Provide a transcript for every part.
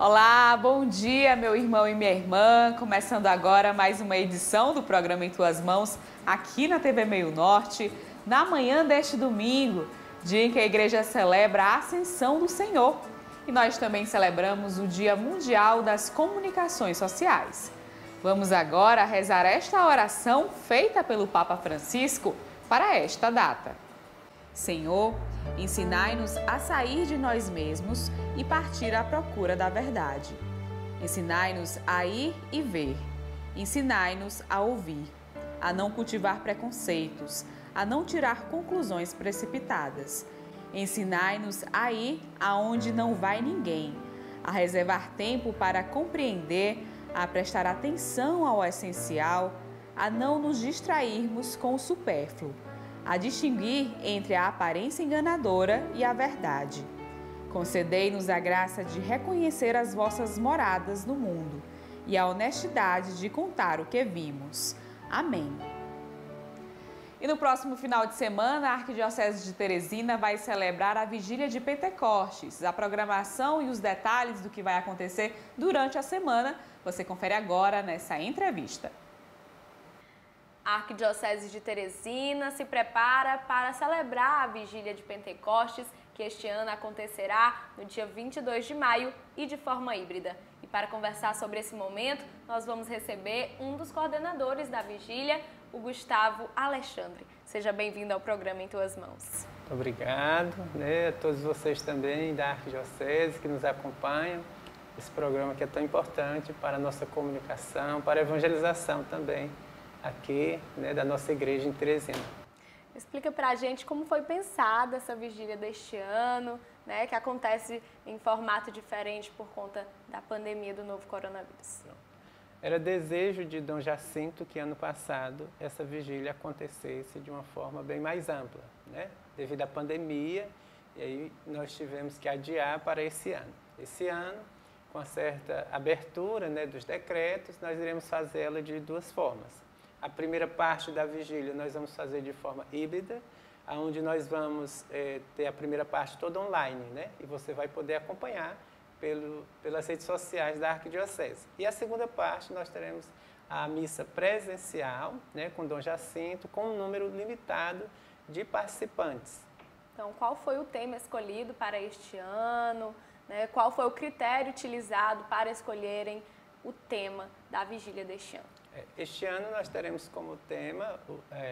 Olá, bom dia, meu irmão e minha irmã. Começando agora mais uma edição do programa Em Tuas Mãos, aqui na TV Meio Norte, na manhã deste domingo, dia em que a igreja celebra a Ascensão do Senhor. E nós também celebramos o Dia Mundial das Comunicações Sociais. Vamos agora rezar esta oração feita pelo Papa Francisco para esta data. Senhor, ensinai-nos a sair de nós mesmos e partir à procura da verdade. Ensinai-nos a ir e ver. Ensinai-nos a ouvir, a não cultivar preconceitos, a não tirar conclusões precipitadas. Ensinai-nos a ir aonde não vai ninguém, a reservar tempo para compreender, a prestar atenção ao essencial, a não nos distrairmos com o supérfluo, a distinguir entre a aparência enganadora e a verdade. Concedei-nos a graça de reconhecer as vossas moradas no mundo e a honestidade de contar o que vimos. Amém. E no próximo final de semana, a Arquidiocese de Teresina vai celebrar a Vigília de Pentecostes. A programação e os detalhes do que vai acontecer durante a semana, você confere agora nessa entrevista. A Arquidiocese de Teresina se prepara para celebrar a Vigília de Pentecostes, que este ano acontecerá no dia 22 de maio e de forma híbrida. E para conversar sobre esse momento, nós vamos receber um dos coordenadores da Vigília, o Gustavo Alexandre. Seja bem-vindo ao programa Em Tuas Mãos. Muito obrigado, a todos vocês também da Arquidiocese que nos acompanham. Esse programa que é tão importante para a nossa comunicação, para a evangelização também, aqui, da nossa igreja em Teresina. Explica pra gente como foi pensada essa vigília deste ano, que acontece em formato diferente por conta da pandemia do novo coronavírus. Era desejo de Dom Jacinto que ano passado essa vigília acontecesse de uma forma bem mais ampla, devido à pandemia, e aí nós tivemos que adiar para esse ano. Esse ano, com certa abertura dos decretos, nós iremos fazê-la de duas formas. A primeira parte da vigília nós vamos fazer de forma híbrida, onde nós vamos ter a primeira parte toda online, e você vai poder acompanhar pelas redes sociais da Arquidiocese. E a segunda parte nós teremos a missa presencial, com Dom Jacinto, com um número limitado de participantes. Então, qual foi o tema escolhido para este ano? Qual foi o critério utilizado para escolherem o tema da vigília deste ano? Este ano nós teremos como tema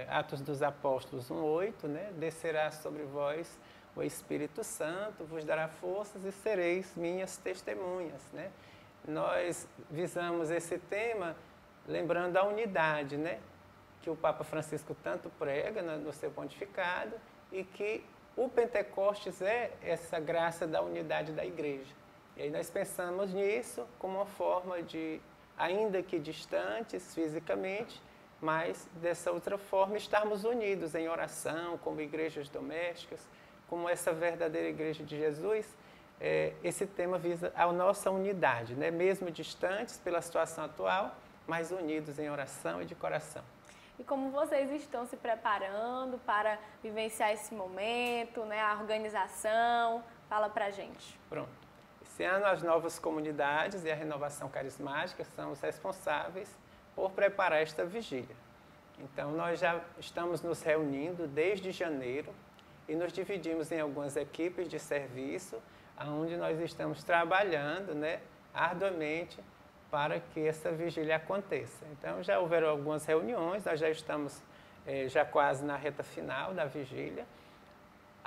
Atos dos Apóstolos 1:8, descerá sobre vós o Espírito Santo, vos dará forças e sereis minhas testemunhas. Nós visamos esse tema lembrando a unidade, que o Papa Francisco tanto prega no seu pontificado e que o Pentecostes é essa graça da unidade da igreja. E aí nós pensamos nisso como uma forma de, ainda que distantes fisicamente, mas dessa outra forma estarmos unidos em oração, como igrejas domésticas, como essa verdadeira igreja de Jesus. Esse tema visa a nossa unidade, mesmo distantes pela situação atual, mas unidos em oração e de coração. E como vocês estão se preparando para vivenciar esse momento, a organização? Fala pra gente. Pronto. Esse ano as novas comunidades e a renovação carismática são os responsáveis por preparar esta vigília. Então nós já estamos nos reunindo desde janeiro e nos dividimos em algumas equipes de serviço, onde nós estamos trabalhando arduamente para que essa vigília aconteça. Então já houveram algumas reuniões, nós já estamos já quase na reta final da vigília.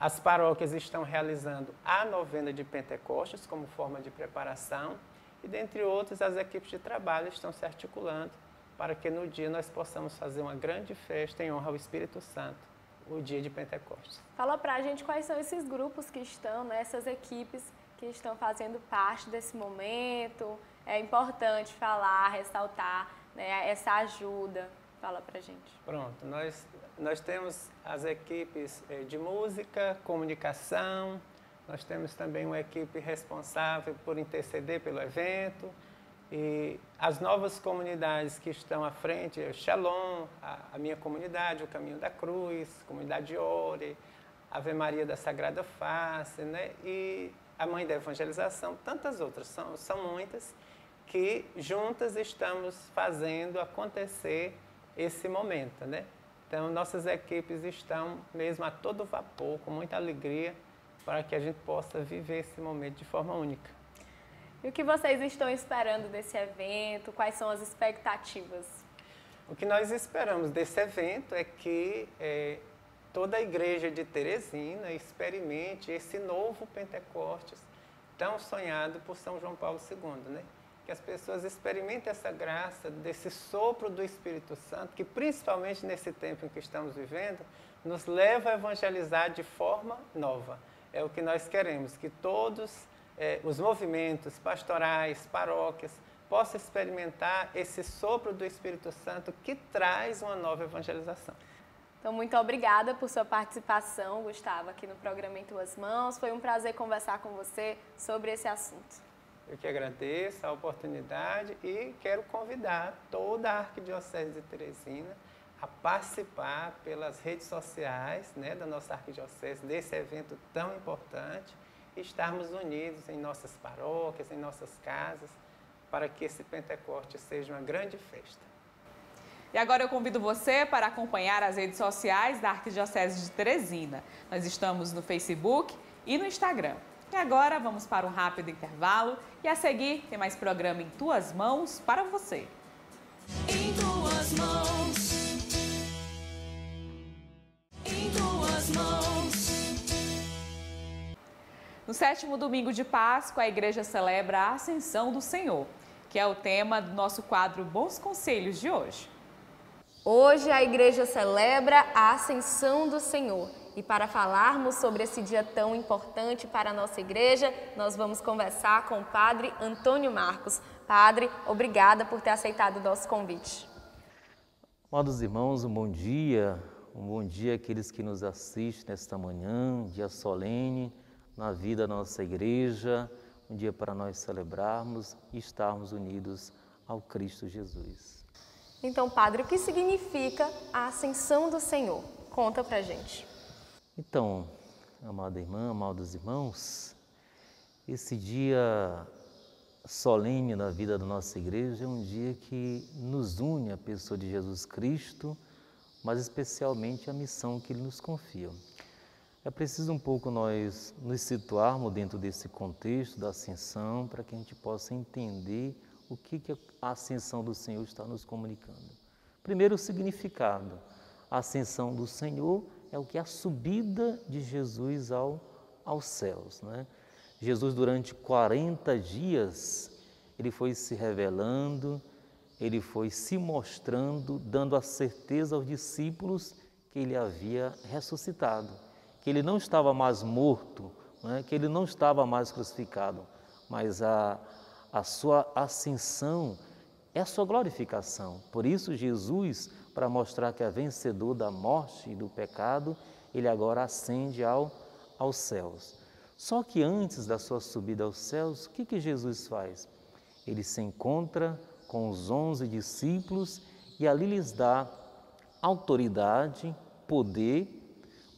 As paróquias estão realizando a novena de Pentecostes como forma de preparação e, dentre outros, as equipes de trabalho estão se articulando para que no dia nós possamos fazer uma grande festa em honra ao Espírito Santo, o dia de Pentecostes. Fala pra gente quais são esses grupos que estão, essas equipes que estão fazendo parte desse momento. É importante falar, ressaltar essa ajuda. Fala pra gente. Pronto, nós temos as equipes de música, comunicação, nós temos também uma equipe responsável por interceder pelo evento, e as novas comunidades que estão à frente, o Shalom, a minha comunidade, o Caminho da Cruz, Comunidade Ore, Ave Maria da Sagrada Face, e a mãe da evangelização, tantas outras, são muitas, que juntas estamos fazendo acontecer esse momento, né? Então, nossas equipes estão mesmo a todo vapor, com muita alegria, para que a gente possa viver esse momento de forma única. E o que vocês estão esperando desse evento? Quais são as expectativas? O que nós esperamos desse evento é que toda a igreja de Teresina experimente esse novo Pentecostes tão sonhado por São João Paulo II, né? Que as pessoas experimentem essa graça desse sopro do Espírito Santo, que principalmente nesse tempo em que estamos vivendo, nos leva a evangelizar de forma nova. É o que nós queremos, que todos os movimentos pastorais, paróquias, possam experimentar esse sopro do Espírito Santo que traz uma nova evangelização. Então, muito obrigada por sua participação, Gustavo, aqui no programa Em Tuas Mãos. Foi um prazer conversar com você sobre esse assunto. Eu que agradeço a oportunidade e quero convidar toda a Arquidiocese de Teresina a participar pelas redes sociais, né, da nossa Arquidiocese, desse evento tão importante, e estarmos unidos em nossas paróquias, em nossas casas, para que esse Pentecostes seja uma grande festa. E agora eu convido você para acompanhar as redes sociais da Arquidiocese de Teresina. Nós estamos no Facebook e no Instagram. E agora vamos para um rápido intervalo e a seguir tem mais programa Em Tuas Mãos para você. Em tuas mãos. Em tuas mãos. No 7º domingo de Páscoa, a igreja celebra a Ascensão do Senhor, que é o tema do nosso quadro Bons Conselhos de hoje. Hoje a igreja celebra a Ascensão do Senhor. E para falarmos sobre esse dia tão importante para a nossa igreja, nós vamos conversar com o Padre Antônio Marcos. Padre, obrigada por ter aceitado o nosso convite. Amados irmãos, um bom dia àqueles que nos assistem nesta manhã, um dia solene na vida da nossa igreja, um dia para nós celebrarmos e estarmos unidos ao Cristo Jesus. Então, Padre, o que significa a Ascensão do Senhor? Conta pra gente. Então, amada irmã, amados irmãos, esse dia solene na vida da nossa igreja é um dia que nos une à pessoa de Jesus Cristo, mas especialmente a missão que Ele nos confia. É preciso um pouco nós nos situarmos dentro desse contexto da ascensão para que a gente possa entender o que a ascensão do Senhor está nos comunicando. Primeiro, o significado. A ascensão do Senhor é o que é a subida de Jesus aos céus, né? Jesus, durante 40 dias, Ele foi se revelando, Ele foi se mostrando, dando a certeza aos discípulos que Ele havia ressuscitado, que Ele não estava mais morto, né? Que Ele não estava mais crucificado, mas a sua ascensão é a sua glorificação. Por isso, Jesus, para mostrar que é vencedor da morte e do pecado, Ele agora ascende aos céus. Só que antes da sua subida aos céus, o que Jesus faz? Ele se encontra com os 11 discípulos e ali lhes dá autoridade, poder,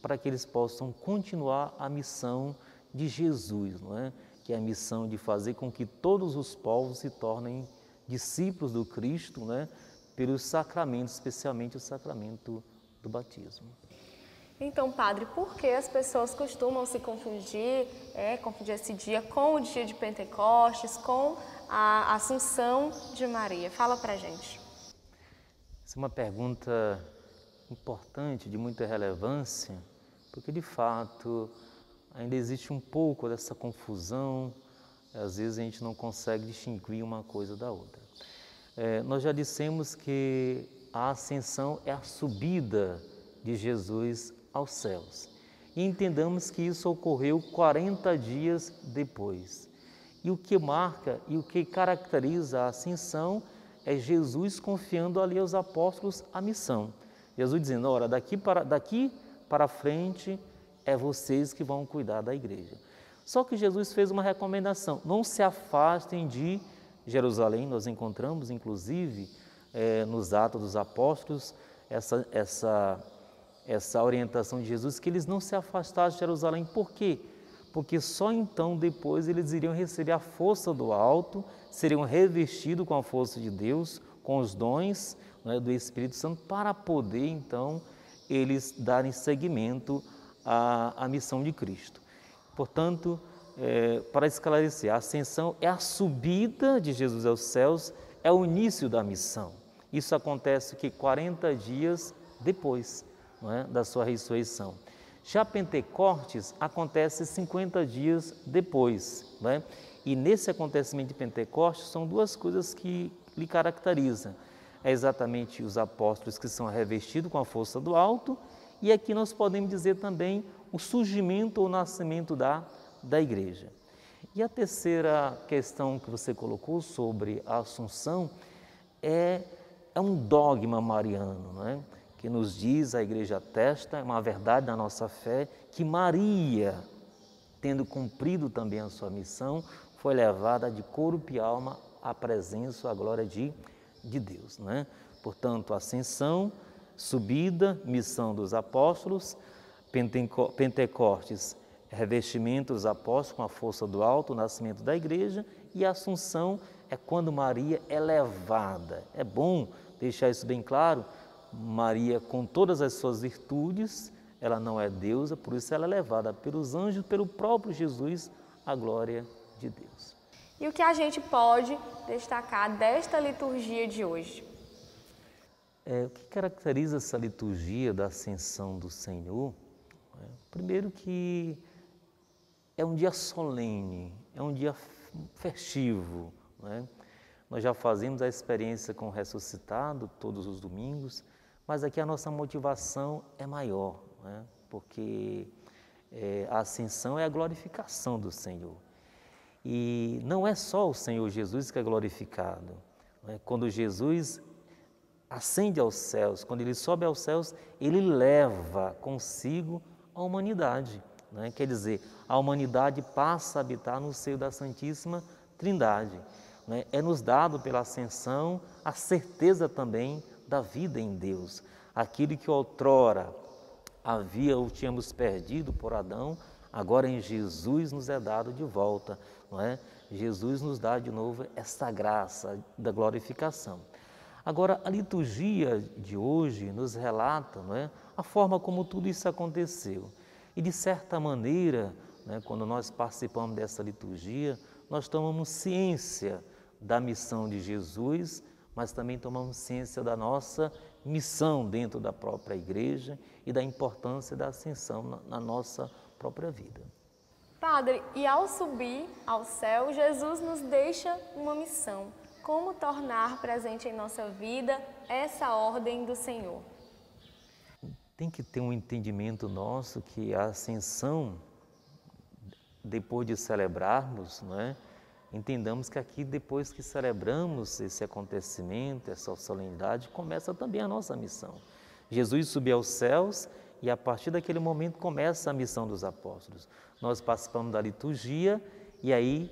para que eles possam continuar a missão de Jesus, não é? Que é a missão de fazer com que todos os povos se tornem discípulos do Cristo, né? Pelos sacramentos, especialmente o sacramento do batismo. Então, Padre, por que as pessoas costumam se confundir esse dia com o dia de Pentecostes, com a Assunção de Maria? Fala pra gente. Essa é uma pergunta importante, de muita relevância, porque de fato ainda existe um pouco dessa confusão, às vezes a gente não consegue distinguir uma coisa da outra. Nós já dissemos que a ascensão é a subida de Jesus aos céus. E entendamos que isso ocorreu 40 dias depois. E o que marca e o que caracteriza a ascensão é Jesus confiando ali aos apóstolos a missão. Jesus dizendo, ora, daqui para frente é vocês que vão cuidar da igreja. Só que Jesus fez uma recomendação, não se afastem de Jerusalém. Nós encontramos, inclusive, nos Atos dos Apóstolos, essa orientação de Jesus, que eles não se afastassem de Jerusalém. Por quê? porque só então depois eles iriam receber a força do alto, seriam revestidos com a força de Deus, com os dons, né, do Espírito Santo, para poder então eles darem seguimento à missão de Cristo. Portanto, para esclarecer, a ascensão é a subida de Jesus aos céus, é o início da missão. Isso acontece que 40 dias depois, não é, da sua ressurreição. Já Pentecostes acontece 50 dias depois, não é? E nesse acontecimento de Pentecostes são duas coisas que lhe caracterizam. É exatamente os apóstolos que são revestidos com a força do alto, e aqui nós podemos dizer também o surgimento ou nascimento da igreja. E a terceira questão que você colocou sobre a Assunção é um dogma mariano, não é? Que nos diz, a igreja atesta, é uma verdade da nossa fé, que Maria, tendo cumprido também a sua missão, foi levada de corpo e alma à presença, à glória de Deus, né? Portanto, ascensão, subida, missão dos apóstolos, Pentecostes, revestimento dos apóstolos com a força do alto, o nascimento da igreja, e a assunção é quando Maria é levada. É bom deixar isso bem claro. Maria, com todas as suas virtudes, ela não é deusa, por isso ela é levada pelos anjos, pelo próprio Jesus, à glória de Deus. E o que a gente pode destacar desta liturgia de hoje? O que caracteriza essa liturgia da Ascensão do Senhor? Primeiro que é um dia solene, é um dia festivo, né? Nós já fazemos a experiência com o ressuscitado todos os domingos, mas aqui a nossa motivação é maior, né? Porque a ascensão é a glorificação do Senhor. E não é só o Senhor Jesus que é glorificado, né? Quando Jesus ascende aos céus, quando Ele sobe aos céus, Ele leva consigo a humanidade, né? Quer dizer, a humanidade passa a habitar no seio da Santíssima Trindade, né? É nos dado pela ascensão a certeza também da vida em Deus. Aquilo que outrora o tínhamos perdido por Adão, agora em Jesus nos é dado de volta, não é? Jesus nos dá de novo essa graça da glorificação. Agora, a liturgia de hoje nos relata, não é, a forma como tudo isso aconteceu. E, de certa maneira, né, quando nós participamos dessa liturgia, nós tomamos ciência da missão de Jesus, mas também tomamos ciência da nossa missão dentro da própria igreja e da importância da ascensão na nossa própria vida. Padre, e ao subir ao céu, Jesus nos deixa uma missão. Como tornar presente em nossa vida essa ordem do Senhor? Tem que ter um entendimento nosso que a ascensão, depois de celebrarmos, não é? Entendamos que aqui, depois que celebramos esse acontecimento, essa solenidade, começa também a nossa missão. Jesus subiu aos céus e a partir daquele momento começa a missão dos apóstolos. Nós participamos da liturgia e aí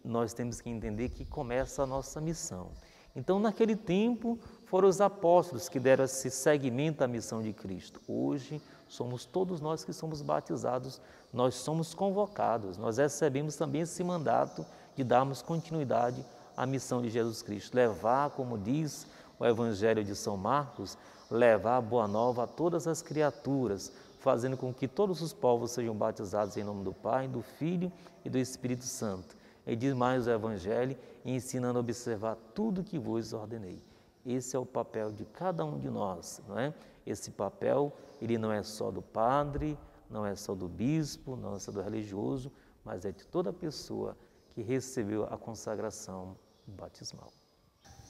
nós temos que entender que começa a nossa missão. Então, naquele tempo, foram os apóstolos que deram esse seguimento à missão de Cristo. Hoje, somos todos nós que somos batizados, nós somos convocados, nós recebemos também esse mandato de darmos continuidade à missão de Jesus Cristo. Levar, como diz o Evangelho de São Marcos, levar a boa nova a todas as criaturas, fazendo com que todos os povos sejam batizados em nome do Pai, do Filho e do Espírito Santo. E diz mais o Evangelho, ensinando a observar tudo que vos ordenei. Esse é o papel de cada um de nós, não é? Esse papel, ele não é só do padre, não é só do bispo, não é só do religioso, mas é de toda pessoa que recebeu a consagração batismal.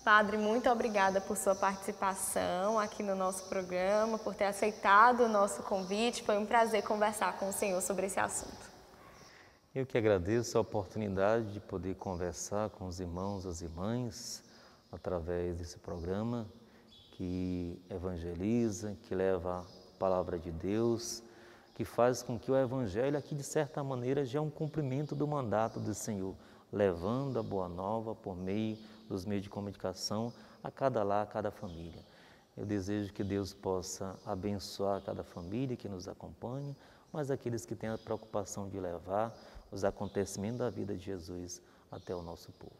Padre, muito obrigada por sua participação aqui no nosso programa, por ter aceitado o nosso convite. Foi um prazer conversar com o senhor sobre esse assunto. Eu que agradeço a oportunidade de poder conversar com os irmãos, as irmãs, através desse programa que evangeliza, que leva a palavra de Deus, que faz com que o Evangelho aqui, de certa maneira, já é um cumprimento do mandato do Senhor, levando a boa nova por meio dos meios de comunicação a cada lar, a cada família. Eu desejo que Deus possa abençoar cada família que nos acompanha, mas aqueles que têm a preocupação de levar os acontecimentos da vida de Jesus até o nosso povo.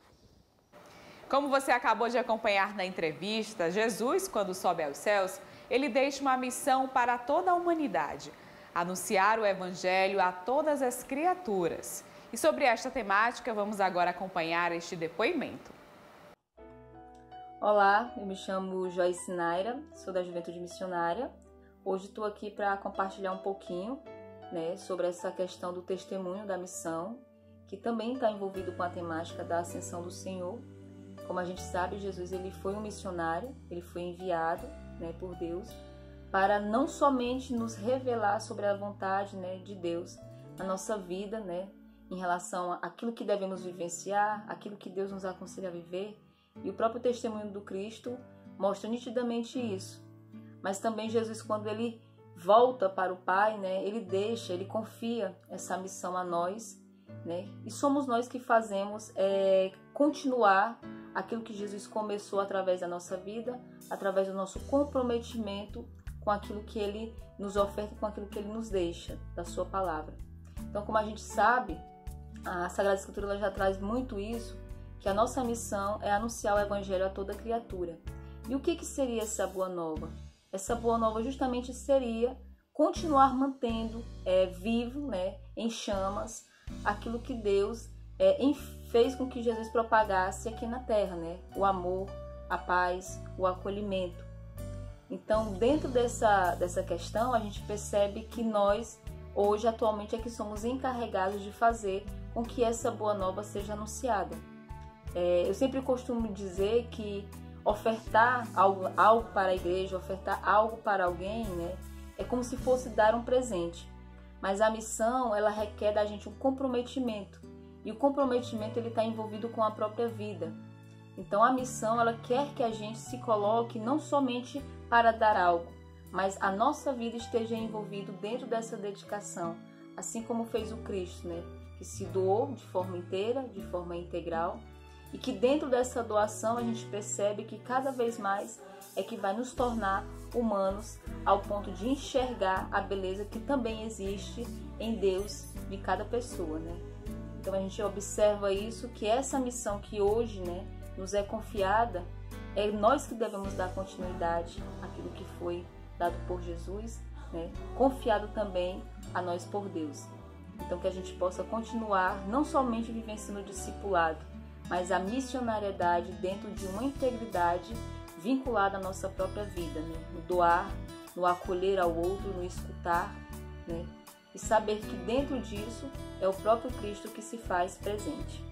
Como você acabou de acompanhar na entrevista, Jesus, quando sobe aos céus, ele deixa uma missão para toda a humanidade: anunciar o Evangelho a todas as criaturas. E sobre esta temática, vamos agora acompanhar este depoimento. Olá, eu me chamo Joyce Naira, sou da Juventude Missionária. Hoje estou aqui para compartilhar um pouquinho, sobre essa questão do testemunho da missão, que também está envolvido com a temática da ascensão do Senhor. Como a gente sabe, Jesus ele foi um missionário, ele foi enviado por Deus para não somente nos revelar sobre a vontade de Deus na nossa vida, em relação àquilo que devemos vivenciar, aquilo que Deus nos aconselha a viver. E o próprio testemunho do Cristo mostra nitidamente isso. Mas também Jesus, quando ele volta para o Pai, ele confia essa missão a nós, e somos nós que fazemos continuar aquilo que Jesus começou através da nossa vida, através do nosso comprometimento com aquilo que ele nos oferta, com aquilo que ele nos deixa, da sua palavra. Então, como a gente sabe, a Sagrada Escritura ela já traz muito isso, que a nossa missão é anunciar o Evangelho a toda criatura. E o que seria essa boa nova? Essa boa nova justamente seria continuar mantendo vivo, em chamas, aquilo que Deus fez com que Jesus propagasse aqui na Terra, o amor, a paz, o acolhimento. Então, dentro dessa questão, a gente percebe que nós, hoje, atualmente, é que somos encarregados de fazer com que essa boa nova seja anunciada. Eu sempre costumo dizer que ofertar algo para a igreja, ofertar algo para alguém, é como se fosse dar um presente. Mas a missão, ela requer da gente um comprometimento. E o comprometimento, ele está envolvido com a própria vida. Então, a missão, ela quer que a gente se coloque não somente para dar algo, mas a nossa vida esteja envolvida dentro dessa dedicação. Assim como fez o Cristo, que se doou de forma inteira, de forma integral. E que dentro dessa doação a gente percebe que cada vez mais é que vai nos tornar humanos ao ponto de enxergar a beleza que também existe em Deus de cada pessoa, Então a gente observa isso, que essa missão que hoje, nos é confiada, é nós que devemos dar continuidade àquilo que foi dado por Jesus, confiado também a nós por Deus. Então que a gente possa continuar não somente vivenciando o discipulado, mas a missionariedade dentro de uma integridade vinculada à nossa própria vida, no doar, no acolher ao outro, no escutar, e saber que dentro disso é o próprio Cristo que se faz presente.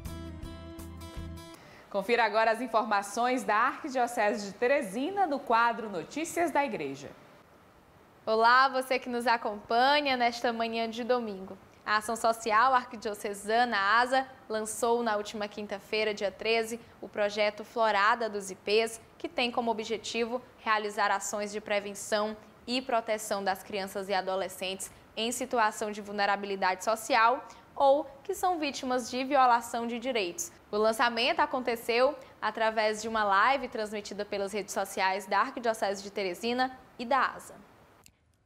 Confira agora as informações da Arquidiocese de Teresina no quadro Notícias da Igreja. Olá, você que nos acompanha nesta manhã de domingo. A Ação Social Arquidiocesana, ASA, lançou na última quinta-feira, dia 13, o projeto Florada dos IPs, que tem como objetivo realizar ações de prevenção e proteção das crianças e adolescentes em situação de vulnerabilidade social ou que são vítimas de violação de direitos. O lançamento aconteceu através de uma live transmitida pelas redes sociais da Arquidiocese de Teresina e da ASA.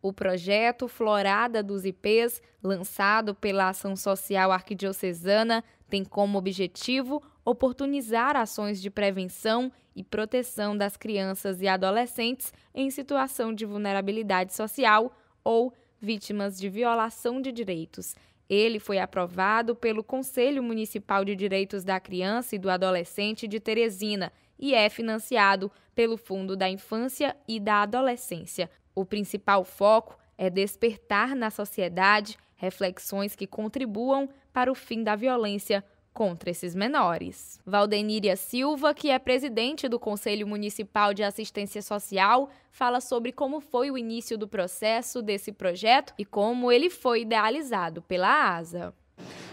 O projeto Florada dos IPs, lançado pela Ação Social Arquidiocesana, tem como objetivo oportunizar ações de prevenção e proteção das crianças e adolescentes em situação de vulnerabilidade social ou vítimas de violação de direitos. Ele foi aprovado pelo Conselho Municipal de Direitos da Criança e do Adolescente de Teresina e é financiado pelo Fundo da Infância e da Adolescência. O principal foco é despertar na sociedade reflexões que contribuam para o fim da violência contra esses menores. Valdeníria Silva, que é presidente do Conselho Municipal de Assistência Social, fala sobre como foi o início do processo desse projeto e como ele foi idealizado pela ASA.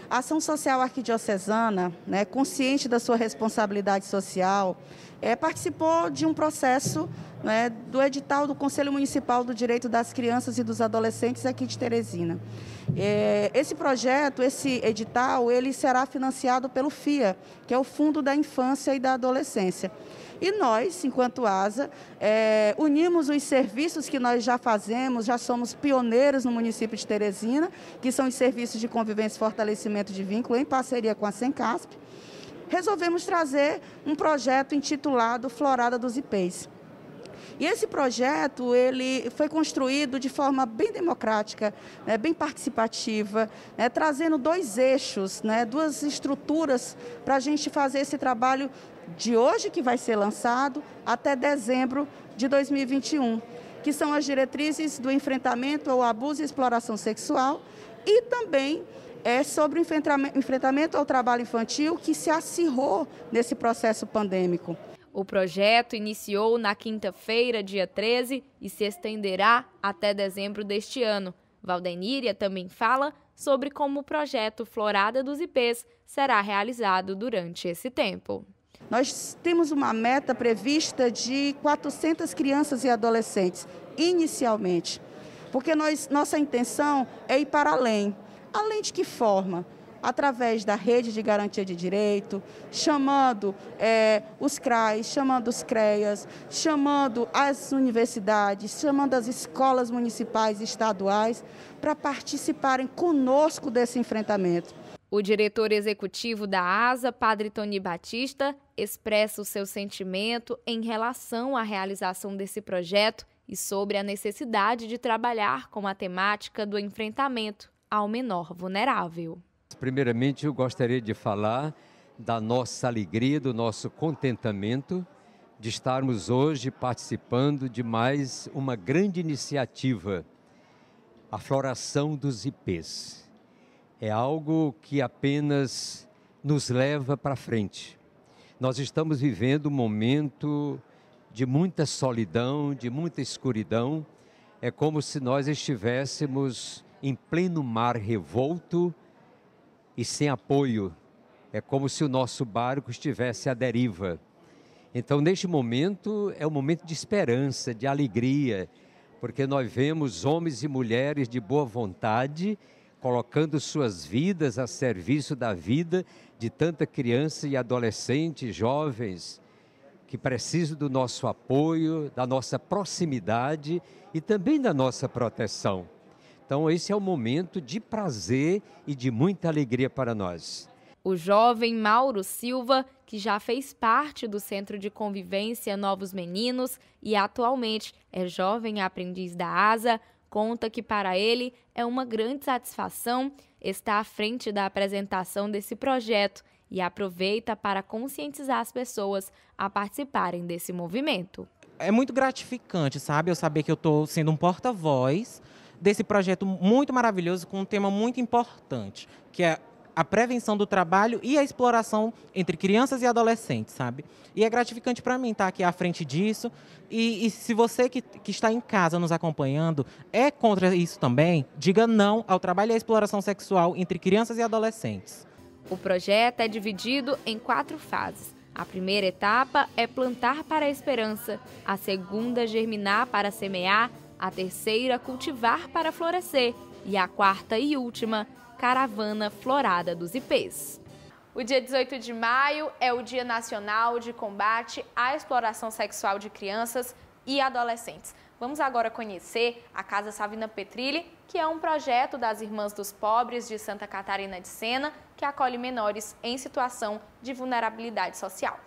A Ação Social Arquidiocesana, consciente da sua responsabilidade social, participou de um processo do edital do Conselho Municipal do Direito das Crianças e dos Adolescentes aqui de Teresina. Esse projeto, esse edital, ele será financiado pelo FIA, que é o Fundo da Infância e da Adolescência. E nós, enquanto ASA, unimos os serviços que nós já fazemos, já somos pioneiros no município de Teresina, que são os serviços de convivência e fortalecimento de vínculo, em parceria com a Sencasp. Resolvemos trazer um projeto intitulado Florada dos IPs. E esse projeto ele foi construído de forma bem democrática, né, bem participativa, né, trazendo dois eixos, né, duas estruturas para a gente fazer esse trabalho de hoje, que vai ser lançado, até dezembro de 2021, que são as diretrizes do enfrentamento ao abuso e exploração sexual e também sobre o enfrentamento ao trabalho infantil que se acirrou nesse processo pandêmico. O projeto iniciou na quinta-feira, dia 13, e se estenderá até dezembro deste ano. Valdeníria também fala sobre como o projeto Florada dos IPs será realizado durante esse tempo. Nós temos uma meta prevista de 400 crianças e adolescentes, inicialmente, porque nossa intenção é ir para além. Além de que forma? Através da rede de garantia de direito, chamando os CRAs, chamando os CREAs, chamando as universidades, chamando as escolas municipais e estaduais para participarem conosco desse enfrentamento. O diretor executivo da ASA, Padre Tony Batista, expressa o seu sentimento em relação à realização desse projeto e sobre a necessidade de trabalhar com a temática do enfrentamento ao menor vulnerável. Primeiramente, eu gostaria de falar da nossa alegria, do nosso contentamento de estarmos hoje participando de mais uma grande iniciativa, a floração dos IPs. É algo que apenas nos leva para frente. Nós estamos vivendo um momento de muita solidão, de muita escuridão. É como se nós estivéssemos em pleno mar revolto e sem apoio. É como se o nosso barco estivesse à deriva. Então, neste momento, é um momento de esperança, de alegria, porque nós vemos homens e mulheres de boa vontade colocando suas vidas a serviço da vida de tanta criança e adolescente, jovens, que precisam do nosso apoio, da nossa proximidade e também da nossa proteção. Então, esse é um momento de prazer e de muita alegria para nós. O jovem Mauro Silva, que já fez parte do Centro de Convivência Novos Meninos e atualmente é jovem aprendiz da ASA, conta que para ele é uma grande satisfação estar à frente da apresentação desse projeto e aproveita para conscientizar as pessoas a participarem desse movimento. É muito gratificante, sabe? Eu saber que eu estou sendo um porta-voz desse projeto muito maravilhoso com um tema muito importante, que é a prevenção do trabalho e a exploração entre crianças e adolescentes, sabe? E é gratificante para mim estar aqui à frente disso. E se você que está em casa nos acompanhando é contra isso também, diga não ao trabalho e à exploração sexual entre crianças e adolescentes. O projeto é dividido em 4 fases. A primeira etapa é plantar para a esperança, a segunda germinar para semear, a terceira cultivar para florescer e a quarta e última, Caravana Florada dos IPs. O dia 18 de maio é o Dia Nacional de Combate à Exploração Sexual de Crianças e Adolescentes. Vamos agora conhecer a Casa Savina Petrilli, que é um projeto das Irmãs dos Pobres de Santa Catarina de Sena, que acolhe menores em situação de vulnerabilidade social.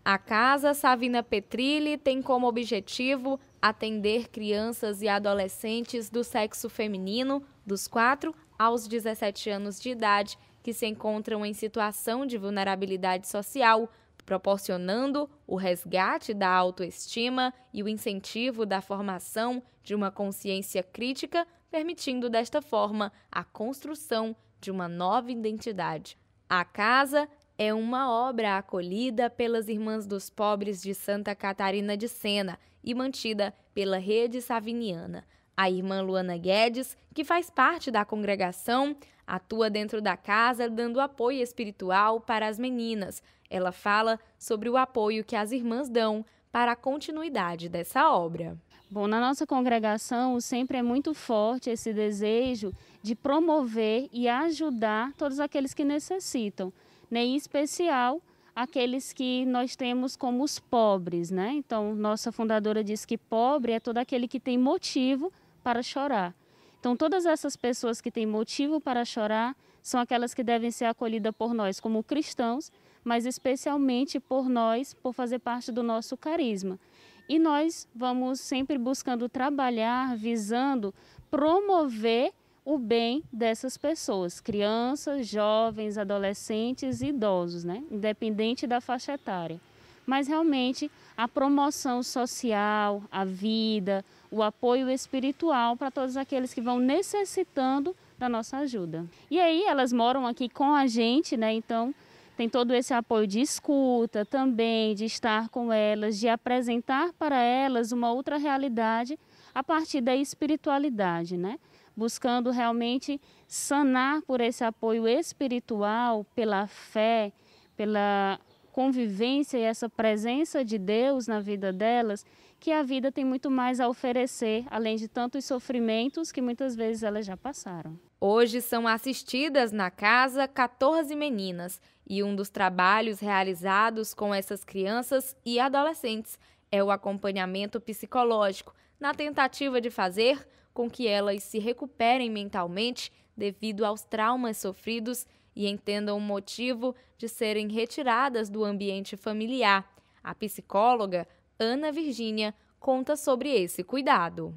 A Casa Savina Petrilli tem como objetivo atender crianças e adolescentes do sexo feminino, dos 4 aos 17 anos de idade, que se encontram em situação de vulnerabilidade social, proporcionando o resgate da autoestima e o incentivo da formação de uma consciência crítica, permitindo desta forma a construção de uma nova identidade. A casa é uma obra acolhida pelas Irmãs dos Pobres de Santa Catarina de Sena e mantida pela Rede Saviniana. A irmã Luana Guedes, que faz parte da congregação, atua dentro da casa dando apoio espiritual para as meninas. Ela fala sobre o apoio que as irmãs dão para a continuidade dessa obra. Bom, na nossa congregação sempre é muito forte esse desejo de promover e ajudar todos aqueles que necessitam, né? Em especial aqueles que nós temos como os pobres, né? Então, nossa fundadora diz que pobre é todo aquele que tem motivo para chorar. Então, todas essas pessoas que têm motivo para chorar são aquelas que devem ser acolhidas por nós como cristãos, mas especialmente por nós, por fazer parte do nosso carisma. E nós vamos sempre buscando trabalhar, visando promover o bem dessas pessoas, crianças, jovens, adolescentes e idosos, né? Independente da faixa etária. Mas realmente a promoção social, a vida, o apoio espiritual para todos aqueles que vão necessitando da nossa ajuda. E aí elas moram aqui com a gente, né? Então tem todo esse apoio de escuta também, de estar com elas, de apresentar para elas uma outra realidade a partir da espiritualidade, né? Buscando realmente sanar por esse apoio espiritual, pela fé, pela convivência e essa presença de Deus na vida delas, que a vida tem muito mais a oferecer, além de tantos sofrimentos que muitas vezes elas já passaram. Hoje são assistidas na casa 14 meninas e um dos trabalhos realizados com essas crianças e adolescentes é o acompanhamento psicológico, na tentativa de fazer com que elas se recuperem mentalmente devido aos traumas sofridos e entendam o motivo de serem retiradas do ambiente familiar. A psicóloga Ana Virgínia conta sobre esse cuidado.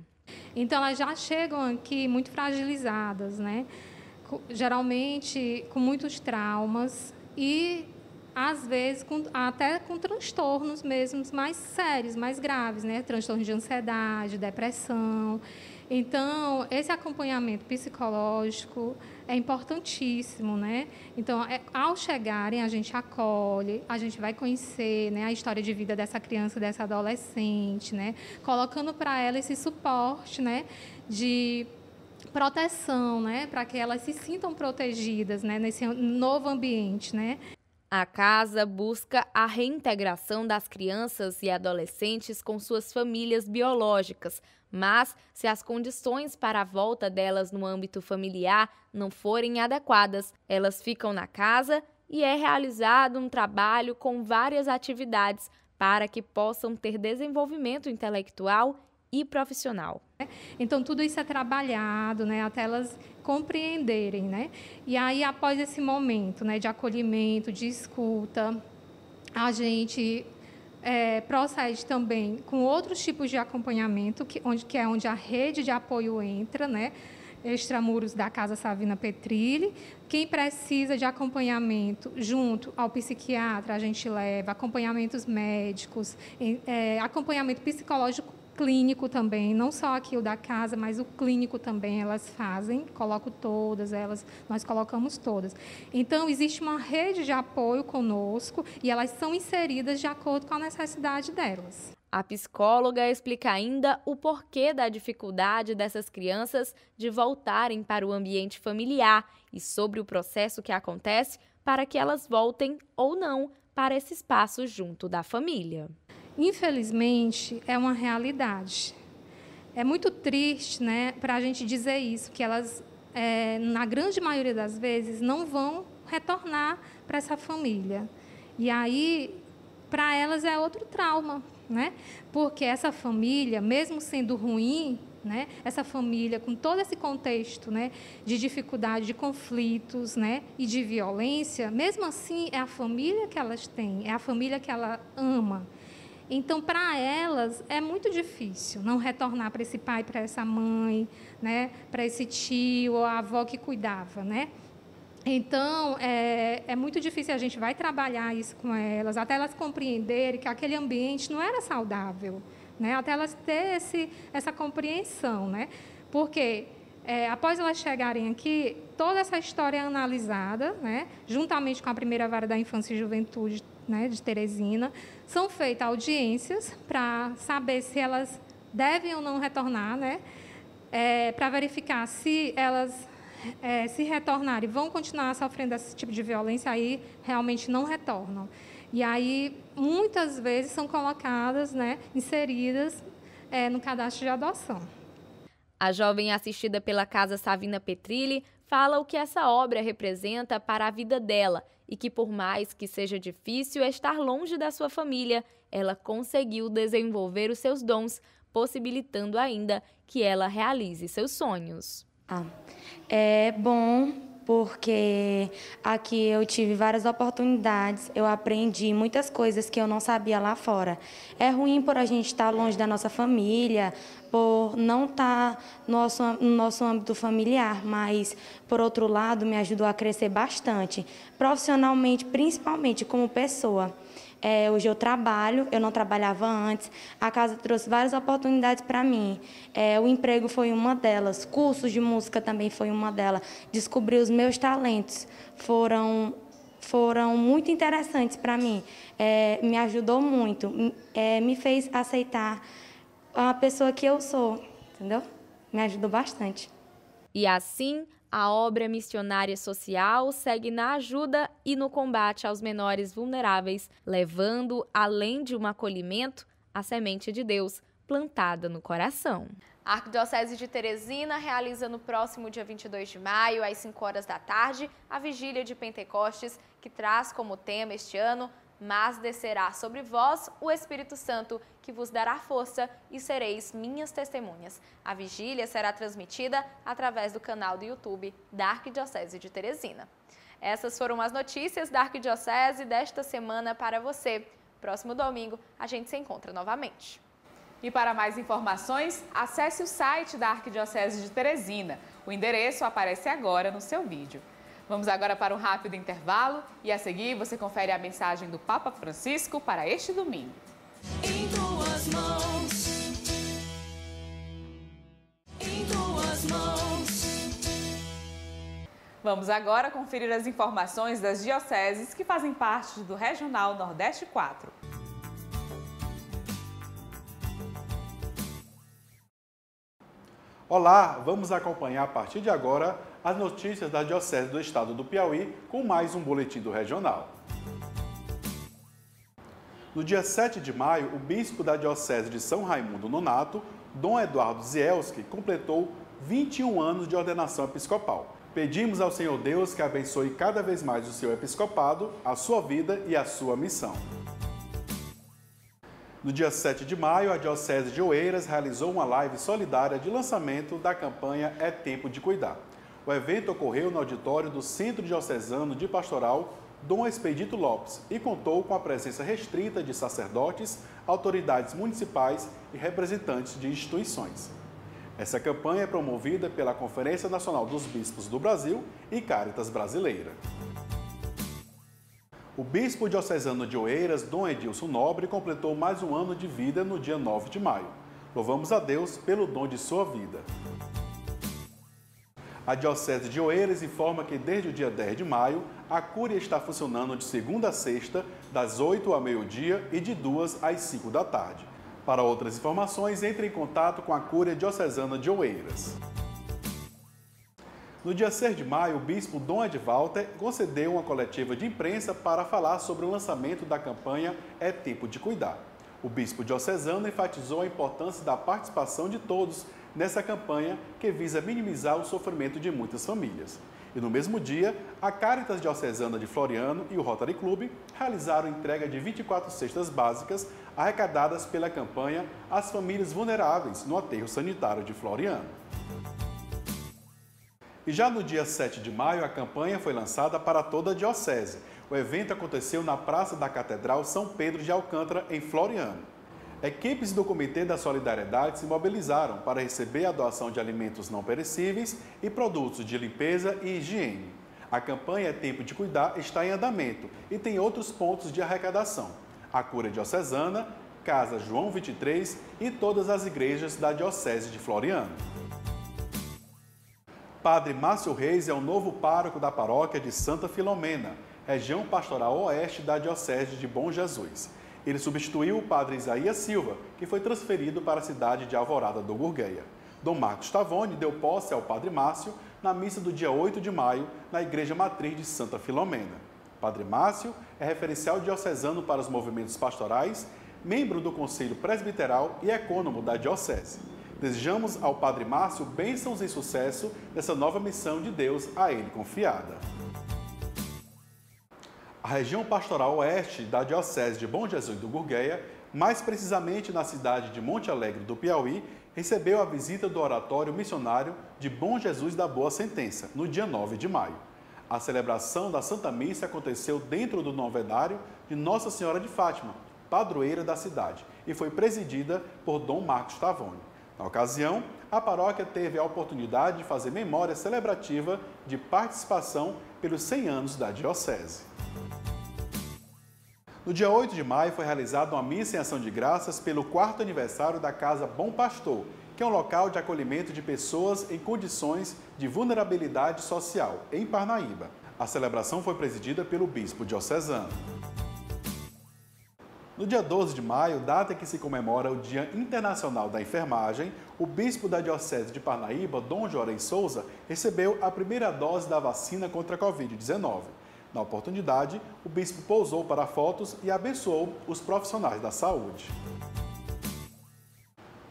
Então, elas já chegam aqui muito fragilizadas, né? Geralmente com muitos traumas e, às vezes, até com transtornos mesmo mais sérios, mais graves, né? Transtornos de ansiedade, depressão. Então, esse acompanhamento psicológico é importantíssimo, né? Então, ao chegarem, a gente acolhe, a gente vai conhecer, né, a história de vida dessa criança, dessa adolescente, né? Colocando para ela esse suporte, né, de proteção, né, para que elas se sintam protegidas, né, nesse novo ambiente, né? A casa busca a reintegração das crianças e adolescentes com suas famílias biológicas, mas se as condições para a volta delas no âmbito familiar não forem adequadas, elas ficam na casa e é realizado um trabalho com várias atividades para que possam ter desenvolvimento intelectual e profissional. Então, tudo isso é trabalhado, né, até elas compreenderem, né? E aí, após esse momento, né, de acolhimento, de escuta, a gente procede também com outros tipos de acompanhamento, que é onde a rede de apoio entra, né? Extramuros da Casa Savina Petrilli. Quem precisa de acompanhamento junto ao psiquiatra, a gente leva acompanhamentos médicos, acompanhamento psicológico clínico também, não só aqui o da casa, mas o clínico também elas fazem, coloco todas elas, nós colocamos todas. Então, existe uma rede de apoio conosco e elas são inseridas de acordo com a necessidade delas. A psicóloga explica ainda o porquê da dificuldade dessas crianças de voltarem para o ambiente familiar e sobre o processo que acontece para que elas voltem ou não para esse espaço junto da família. Infelizmente, é uma realidade. É muito triste, né, para a gente dizer isso, que elas, na grande maioria das vezes, não vão retornar para essa família. E aí, para elas, é outro trauma, né? Porque essa família, mesmo sendo ruim, né, essa família, com todo esse contexto, né, de dificuldade, de conflitos, né, e de violência, mesmo assim, é a família que elas têm, é a família que ela ama. Então, para elas, é muito difícil não retornar para esse pai, para essa mãe, né, para esse tio ou a avó que cuidava, né? Então, é muito difícil, a gente vai trabalhar isso com elas, até elas compreenderem que aquele ambiente não era saudável, né? Até elas terem essa compreensão, né? Porque, após elas chegarem aqui, toda essa história é analisada, né, juntamente com a primeira vara da infância e juventude, né, de Teresina, são feitas audiências para saber se elas devem ou não retornar, né, para verificar se elas, se retornarem, vão continuar sofrendo esse tipo de violência, aí realmente não retornam. E aí, muitas vezes, são colocadas, né, inseridas no cadastro de adoção. A jovem assistida pela Casa Savina Petrilli fala o que essa obra representa para a vida dela e que, por mais que seja difícil estar longe da sua família, ela conseguiu desenvolver os seus dons, possibilitando ainda que ela realize seus sonhos. É bom porque aqui eu tive várias oportunidades, eu aprendi muitas coisas que eu não sabia lá fora. É ruim por a gente estar longe da nossa família, por não estar no nosso âmbito familiar, mas, por outro lado, me ajudou a crescer bastante, profissionalmente, principalmente como pessoa. Hoje eu trabalho, eu não trabalhava antes, a casa trouxe várias oportunidades para mim. O emprego foi uma delas, cursos de música também foi uma delas. Descobrir os meus talentos foram muito interessantes para mim, me ajudou muito, me fez aceitar a pessoa que eu sou, entendeu? Me ajudou bastante. E assim, a obra missionária social segue na ajuda e no combate aos menores vulneráveis, levando, além de um acolhimento, a semente de Deus plantada no coração. A Arquidiocese de Teresina realiza no próximo dia 22 de maio, às 5 horas da tarde, a Vigília de Pentecostes, que traz como tema este ano: mas descerá sobre vós o Espírito Santo, que vos dará força e sereis minhas testemunhas. A vigília será transmitida através do canal do YouTube da Arquidiocese de Teresina. Essas foram as notícias da Arquidiocese desta semana para você. Próximo domingo a gente se encontra novamente. E para mais informações, acesse o site da Arquidiocese de Teresina. O endereço aparece agora no seu vídeo. Vamos agora para um rápido intervalo e a seguir você confere a mensagem do Papa Francisco para este domingo. Em tuas mãos. Em tuas mãos. Vamos agora conferir as informações das dioceses que fazem parte do Regional Nordeste 4. Olá, vamos acompanhar a partir de agora as notícias da Diocese do Estado do Piauí com mais um boletim do Regional. No dia 7 de maio, o bispo da Diocese de São Raimundo Nonato, Dom Eduardo Zielski, completou 21 anos de ordenação episcopal. Pedimos ao Senhor Deus que abençoe cada vez mais o seu episcopado, a sua vida e a sua missão. No dia 7 de maio, a Diocese de Oeiras realizou uma live solidária de lançamento da campanha É Tempo de Cuidar. O evento ocorreu no auditório do Centro Diocesano de Pastoral Dom Expedito Lopes e contou com a presença restrita de sacerdotes, autoridades municipais e representantes de instituições. Essa campanha é promovida pela Conferência Nacional dos Bispos do Brasil e Cáritas Brasileira. O bispo diocesano de Oeiras, Dom Edilson Nobre, completou mais um ano de vida no dia 9 de maio. Louvamos a Deus pelo dom de sua vida. A Diocese de Oeiras informa que desde o dia 10 de maio, a Cúria está funcionando de segunda a sexta, das 8 ao meio-dia e de 2 às 5 da tarde. Para outras informações, entre em contato com a Cúria Diocesana de Oeiras. No dia 6 de maio, o bispo Dom Ed Walter concedeu uma coletiva de imprensa para falar sobre o lançamento da campanha É Tempo de Cuidar. O bispo diocesano enfatizou a importância da participação de todos nessa campanha que visa minimizar o sofrimento de muitas famílias. E no mesmo dia, a Cáritas Diocesana de Floriano e o Rotary Club realizaram entrega de 24 cestas básicas arrecadadas pela campanha às famílias vulneráveis no aterro sanitário de Floriano. E já no dia 7 de maio, a campanha foi lançada para toda a diocese. O evento aconteceu na Praça da Catedral São Pedro de Alcântara, em Floriano. Equipes do Comitê da Solidariedade se mobilizaram para receber a doação de alimentos não perecíveis e produtos de limpeza e higiene. A campanha É Tempo de Cuidar está em andamento e tem outros pontos de arrecadação: a Cúria Diocesana, Casa João 23 e todas as igrejas da Diocese de Floriano. Padre Márcio Reis é o novo pároco da paróquia de Santa Filomena, região pastoral oeste da Diocese de Bom Jesus. Ele substituiu o padre Isaías Silva, que foi transferido para a cidade de Alvorada do Gurgueia. Dom Marcos Tavone deu posse ao padre Márcio na missa do dia 8 de maio, na Igreja Matriz de Santa Filomena. Padre Márcio é referencial diocesano para os movimentos pastorais, membro do Conselho Presbiteral e ecônomo da Diocese. Desejamos ao Padre Márcio bênçãos e sucesso nessa nova missão de Deus a ele confiada. A região pastoral oeste da Diocese de Bom Jesus do Gurgueia, mais precisamente na cidade de Monte Alegre do Piauí, recebeu a visita do Oratório Missionário de Bom Jesus da Boa Sentença, no dia 9 de maio. A celebração da Santa Missa aconteceu dentro do novenário de Nossa Senhora de Fátima, padroeira da cidade, e foi presidida por Dom Marcos Tavoni. Na ocasião, a paróquia teve a oportunidade de fazer memória celebrativa de participação pelos 100 anos da Diocese. No dia 8 de maio foi realizada uma missa em ação de graças pelo 4º aniversário da Casa Bom Pastor, que é um local de acolhimento de pessoas em condições de vulnerabilidade social, em Parnaíba. A celebração foi presidida pelo bispo diocesano. No dia 12 de maio, data em que se comemora o Dia Internacional da Enfermagem, o bispo da Diocese de Parnaíba, Dom Jorei Souza, recebeu a primeira dose da vacina contra a Covid-19. Na oportunidade, o bispo pousou para fotos e abençoou os profissionais da saúde.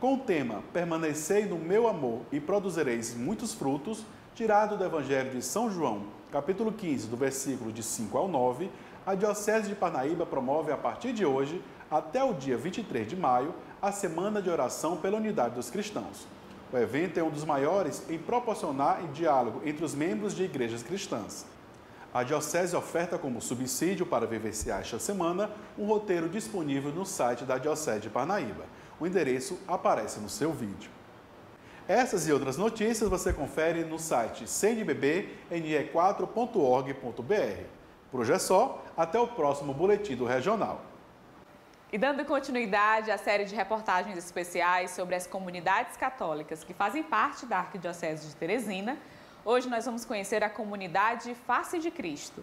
Com o tema Permanecei no meu amor e produzireis muitos frutos, tirado do Evangelho de São João, capítulo 15, do versículo de 5 ao 9, a Diocese de Parnaíba promove a partir de hoje, até o dia 23 de maio, a Semana de Oração pela Unidade dos Cristãos. O evento é um dos maiores em proporcionar diálogo entre os membros de igrejas cristãs. A Diocese oferta como subsídio para vivenciar esta semana um roteiro disponível no site da Diocese de Parnaíba. O endereço aparece no seu vídeo. Essas e outras notícias você confere no site cnbbne4.org.br. Por hoje é só, até o próximo Boletim do Regional. E dando continuidade à série de reportagens especiais sobre as comunidades católicas que fazem parte da Arquidiocese de Teresina, hoje nós vamos conhecer a comunidade Face de Cristo.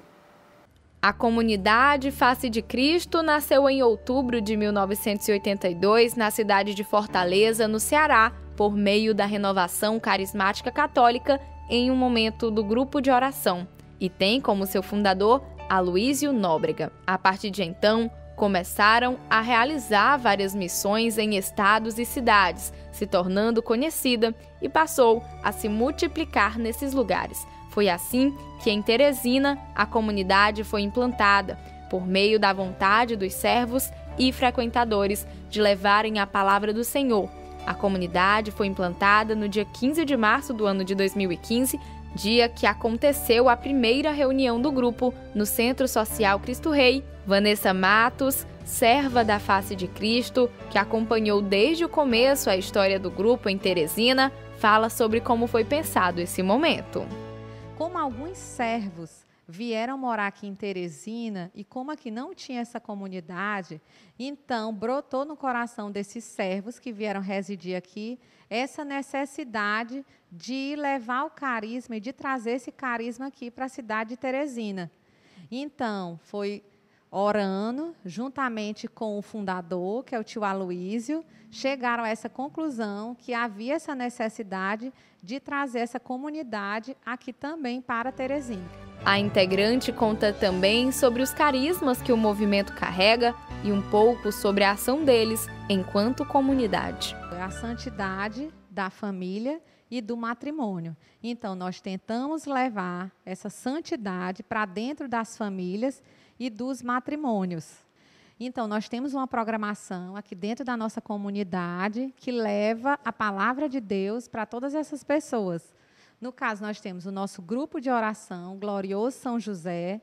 A comunidade Face de Cristo nasceu em outubro de 1982 na cidade de Fortaleza, no Ceará, por meio da renovação carismática católica em um momento do grupo de oração, e tem como seu fundador Aloísio Nóbrega. A partir de então, começaram a realizar várias missões em estados e cidades, se tornando conhecida e passou a se multiplicar nesses lugares. Foi assim que em Teresina a comunidade foi implantada, por meio da vontade dos servos e frequentadores de levarem a palavra do Senhor. A comunidade foi implantada no dia 15 de março do ano de 2015, dia que aconteceu a primeira reunião do grupo no Centro Social Cristo Rei. Vanessa Matos, serva da Face de Cristo, que acompanhou desde o começo a história do grupo em Teresina, fala sobre como foi pensado esse momento. Como alguns servos vieram morar aqui em Teresina e como aqui não tinha essa comunidade, então brotou no coração desses servos que vieram residir aqui essa necessidade de levar o carisma e de trazer esse carisma aqui para a cidade de Teresina. Então, foi orando, juntamente com o fundador, que é o tio Aloísio, chegaram a essa conclusão que havia essa necessidade de trazer essa comunidade aqui também para Teresina. A integrante conta também sobre os carismas que o movimento carrega e um pouco sobre a ação deles enquanto comunidade. A santidade da família e do matrimônio. Então, nós tentamos levar essa santidade para dentro das famílias e dos matrimônios. Então, nós temos uma programação aqui dentro da nossa comunidade que leva a palavra de Deus para todas essas pessoas. No caso, nós temos o nosso grupo de oração, Glorioso São José,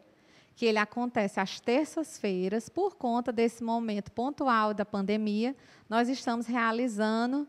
que ele acontece às terças-feiras. Por conta desse momento pontual da pandemia, nós estamos realizando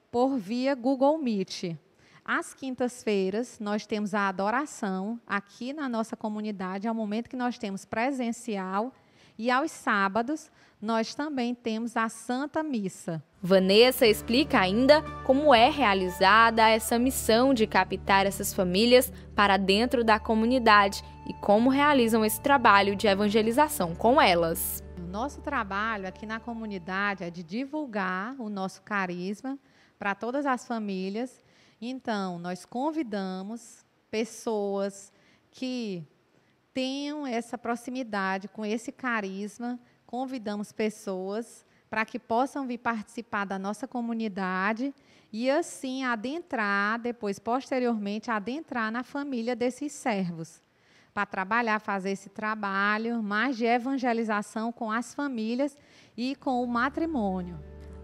por via Google Meet. Às quintas-feiras, nós temos a adoração aqui na nossa comunidade, é o momento que nós temos presencial. E aos sábados, nós também temos a Santa Missa. Vanessa explica ainda como é realizada essa missão de captar essas famílias para dentro da comunidade e como realizam esse trabalho de evangelização com elas. O nosso trabalho aqui na comunidade é de divulgar o nosso carisma para todas as famílias. Então, nós convidamos pessoas que tenham essa proximidade com esse carisma, convidamos pessoas para que possam vir participar da nossa comunidade e assim adentrar, depois, posteriormente, adentrar na família desses servos, para trabalhar, fazer esse trabalho mais de evangelização com as famílias e com o matrimônio.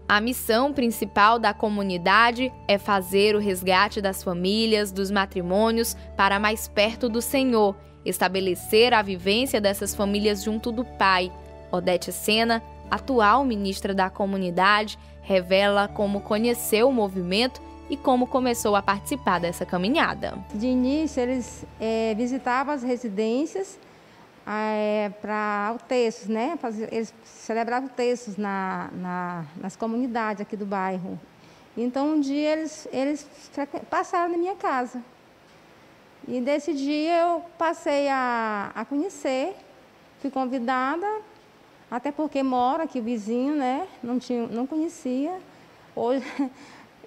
A missão principal da comunidade é fazer o resgate das famílias, dos matrimônios, para mais perto do Senhor, estabelecer a vivência dessas famílias junto do Pai. Odete Sena, atual ministra da comunidade, revela como conheceu o movimento e como começou a participar dessa caminhada. De início, eles visitavam as residências para textos, né? Eles celebravam textos nas comunidades aqui do bairro. Então, um dia eles passaram na minha casa. E desse dia eu passei a conhecer, fui convidada, até porque moro aqui vizinho, né? Não conhecia.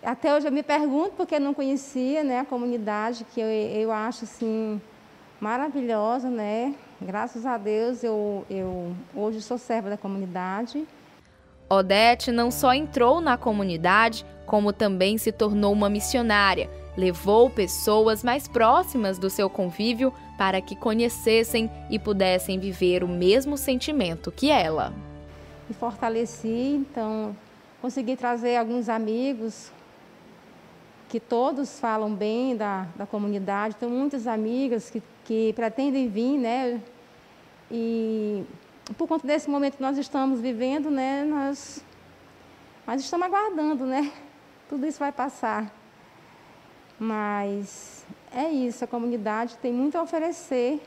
Até hoje eu me pergunto porque não conhecia, né, a comunidade, que eu acho assim maravilhosa, né? Graças a Deus eu hoje sou serva da comunidade. Odete não só entrou na comunidade, como também se tornou uma missionária. Levou pessoas mais próximas do seu convívio para que conhecessem e pudessem viver o mesmo sentimento que ela. Me fortaleci, então consegui trazer alguns amigos que todos falam bem da comunidade. Tenho muitas amigas que pretendem vir, né? E por conta desse momento que nós estamos vivendo, né? Nós estamos aguardando, né? Tudo isso vai passar. Mas é isso, a comunidade tem muito a oferecer.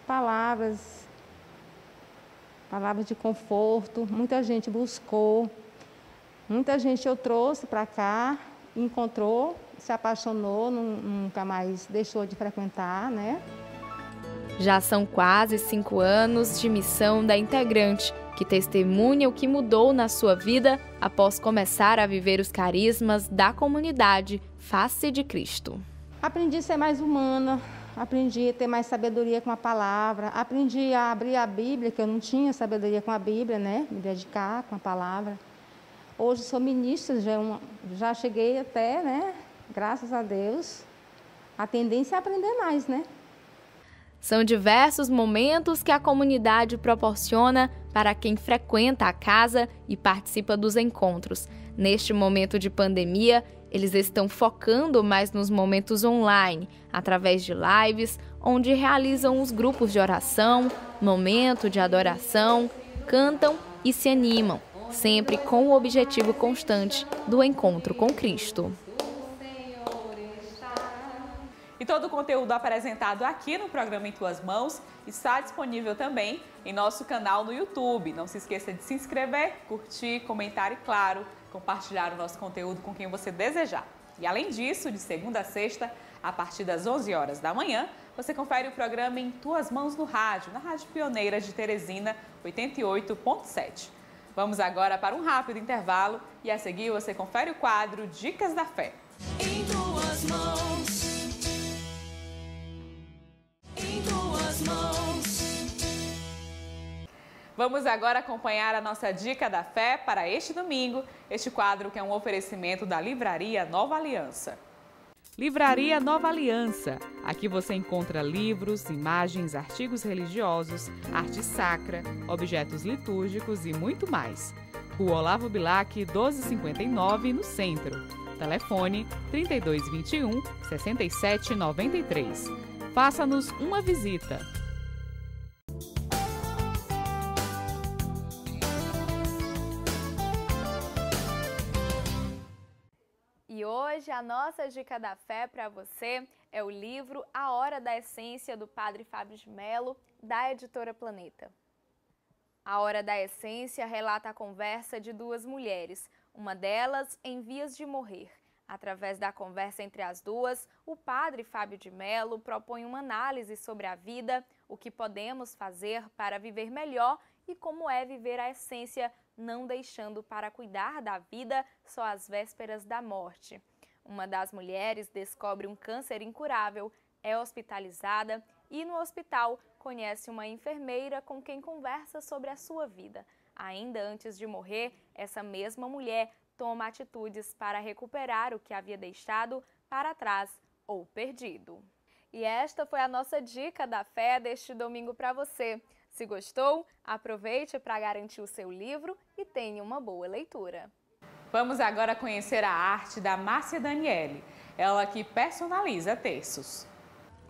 Palavras de conforto, muita gente buscou. Muita gente eu trouxe para cá, encontrou, se apaixonou, nunca mais deixou de frequentar, né? Já são quase 5 anos de missão da integrante, que testemunha o que mudou na sua vida após começar a viver os carismas da comunidade Face de Cristo. Aprendi a ser mais humana, aprendi a ter mais sabedoria com a palavra, aprendi a abrir a Bíblia, que eu não tinha sabedoria com a Bíblia, né? Me dedicar com a palavra. Hoje sou ministra, já cheguei até, né? Graças a Deus. A tendência é aprender mais, né? São diversos momentos que a comunidade proporciona para quem frequenta a casa e participa dos encontros. Neste momento de pandemia, eles estão focando mais nos momentos online, através de lives, onde realizam os grupos de oração, momento de adoração, cantam e se animam, sempre com o objetivo constante do encontro com Cristo. E todo o conteúdo apresentado aqui no programa Em Tuas Mãos está disponível também em nosso canal no YouTube. Não se esqueça de se inscrever, curtir, comentar e, claro, compartilhar o nosso conteúdo com quem você desejar. E além disso, de segunda a sexta, a partir das 11 horas da manhã, você confere o programa Em Tuas Mãos no rádio, na Rádio Pioneira de Teresina, 88.7. Vamos agora para um rápido intervalo e a seguir você confere o quadro Dicas da Fé. Em tuas mãos. Vamos agora acompanhar a nossa Dica da Fé para este domingo, este quadro que é um oferecimento da Livraria Nova Aliança. Livraria Nova Aliança. Aqui você encontra livros, imagens, artigos religiosos, arte sacra, objetos litúrgicos e muito mais. Rua Olavo Bilac, 1259, no centro. Telefone 3221-6793. Faça-nos uma visita. E hoje a nossa dica da fé para você é o livro A Hora da Essência, do Padre Fábio de Mello, da editora Planeta. A Hora da Essência relata a conversa de 2 mulheres, uma delas em vias de morrer. Através da conversa entre as duas, o Padre Fábio de Mello propõe uma análise sobre a vida, o que podemos fazer para viver melhor e como é viver a essência, não deixando para cuidar da vida só às vésperas da morte. Uma das mulheres descobre um câncer incurável, é hospitalizada E no hospital, conhece uma enfermeira com quem conversa sobre a sua vida. Ainda antes de morrer, essa mesma mulher toma atitudes para recuperar o que havia deixado para trás ou perdido. E esta foi a nossa dica da fé deste domingo para você. Se gostou, aproveite para garantir o seu livro e tenha uma boa leitura. Vamos agora conhecer a arte da Márcia Daniele, ela que personaliza terços.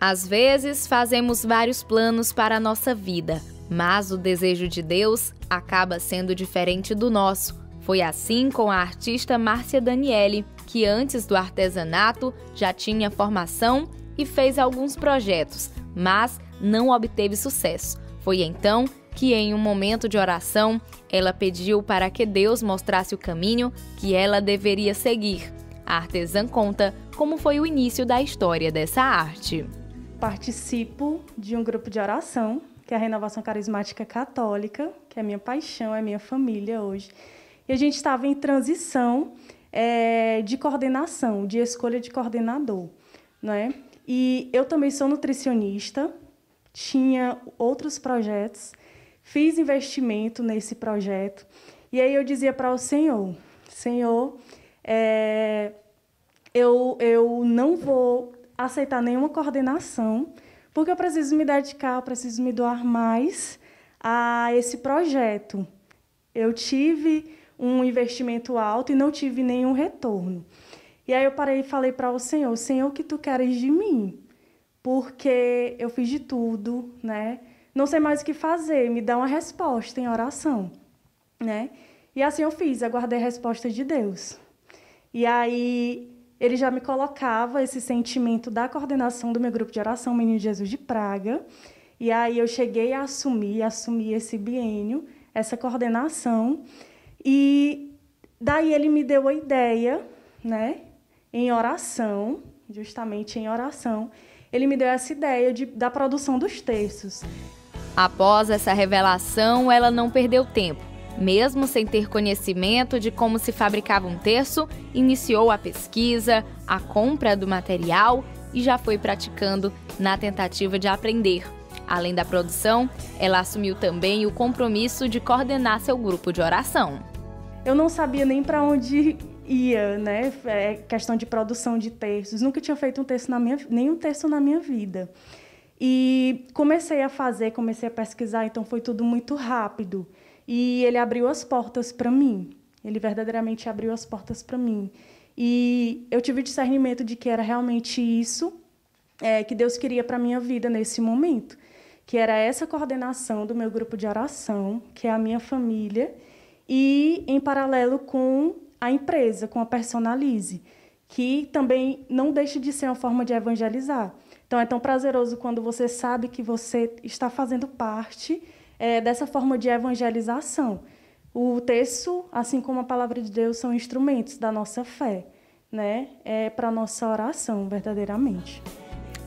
Às vezes, fazemos vários planos para a nossa vida, mas o desejo de Deus acaba sendo diferente do nosso. Foi assim com a artista Márcia Daniele, que antes do artesanato já tinha formação e fez alguns projetos, mas não obteve sucesso. Foi então que, em um momento de oração, ela pediu para que Deus mostrasse o caminho que ela deveria seguir. A artesã conta como foi o início da história dessa arte. Participo de um grupo de oração, que é a Renovação Carismática Católica, que é a minha paixão, é a minha família hoje. E a gente estava em transição de coordenação, de escolha de coordenador, né? E eu também sou nutricionista, tinha outros projetos, fiz investimento nesse projeto, e aí eu dizia para o Senhor, eu não vou aceitar nenhuma coordenação, porque eu preciso me dedicar, eu preciso me doar mais a esse projeto. Eu tive um investimento alto e não tive nenhum retorno. E aí eu parei e falei para o Senhor, o que tu queres de mim? Porque eu fiz de tudo, né? Não sei mais o que fazer, me dá uma resposta em oração, né? E assim eu fiz, aguardei a resposta de Deus. E aí ele já me colocava esse sentimento da coordenação do meu grupo de oração, Menino Jesus de Praga. E aí eu cheguei a assumir esse biênio, essa coordenação. E daí ele me deu a ideia, né, em oração, justamente em oração, ele me deu essa ideia da produção dos terços. Após essa revelação, ela não perdeu tempo. Mesmo sem ter conhecimento de como se fabricava um terço, iniciou a pesquisa, a compra do material e já foi praticando na tentativa de aprender. Além da produção, ela assumiu também o compromisso de coordenar seu grupo de oração. Eu não sabia nem para onde ia, né? Questão de produção de terços. Nunca tinha feito nenhum terço na minha vida. E comecei a pesquisar, então foi tudo muito rápido. E ele abriu as portas para mim. Ele verdadeiramente abriu as portas para mim. E eu tive discernimento de que era realmente isso que Deus queria para a minha vida nesse momento. Que era essa coordenação do meu grupo de oração, que é a minha família, e em paralelo com a empresa, com a Personalize, que também não deixa de ser uma forma de evangelizar. Então, é tão prazeroso quando você sabe que você está fazendo parte dessa forma de evangelização. O terço, assim como a palavra de Deus, são instrumentos da nossa fé, né? Para a nossa oração, verdadeiramente.